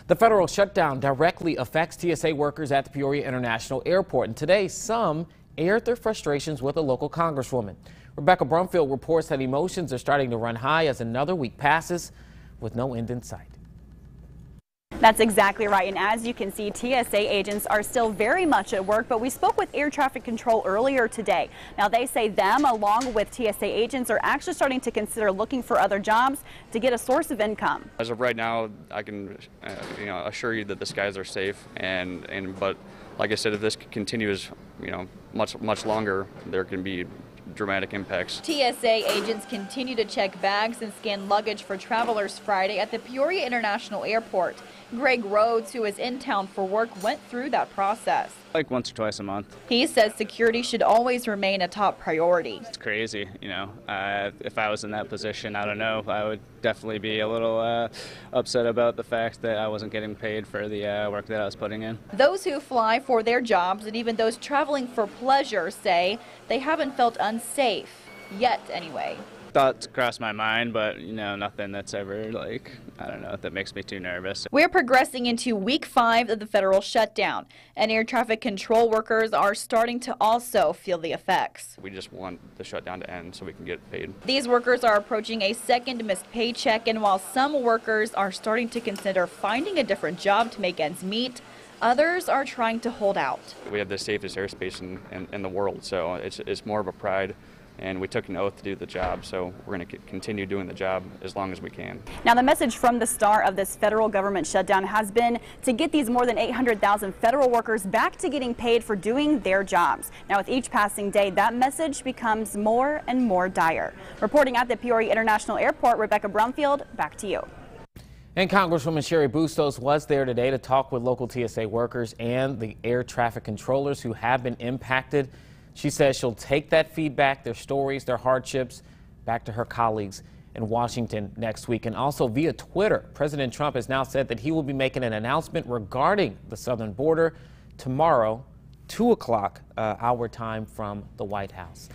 The federal shutdown directly affects TSA workers at the Peoria International Airport, and today some aired their frustrations with a local congresswoman. Rebecca Brumfield reports that emotions are starting to run high as another week passes with no end in sight. That's exactly right, and as you can see, TSA agents are still very much at work, but we spoke with air traffic control earlier today. Now they say them, along with TSA agents, are actually starting to consider looking for other jobs to get a source of income. As of right now, I can assure you that the skies are safe, but like I said, if this continues much longer, there can be dramatic impacts. TSA agents continue to check bags and scan luggage for travelers Friday at the Peoria International Airport. Greg Rhodes, who is in town for work, went through that process. Like once or twice a month. He says security should always remain a top priority. It's crazy, if I was in that position, I don't know, I would definitely be a little upset about the fact that I wasn't getting paid for the work that I was putting in. Those who fly for their jobs and even those traveling for pleasure say they haven't felt unsafe yet anyway. Thoughts crossed my mind, but nothing that's ever that makes me too nervous. We're progressing into week 5 of the federal shutdown, and air traffic control workers are starting to also feel the effects. We just want the shutdown to end so we can get paid. These workers are approaching a second missed paycheck, and while some workers are starting to consider finding a different job to make ends meet, others are trying to hold out. We have the safest airspace in the world, so it's more of a pride. And we took an oath to do the job, so we're going to continue doing the job as long as we can. Now, the message from the start of this federal government shutdown has been to get these more than 800,000 federal workers back to getting paid for doing their jobs. Now, with each passing day, that message becomes more and more dire. Reporting at the Peoria International Airport, Rebecca Brumfield, back to you. And Congresswoman Cheri Bustos was there today to talk with local TSA workers and the air traffic controllers who have been impacted. She says she'll take that feedback, their stories, their hardships, back to her colleagues in Washington next week. And also via Twitter, President Trump has now said that he will be making an announcement regarding the southern border tomorrow, 2 o'clock our time from the White House.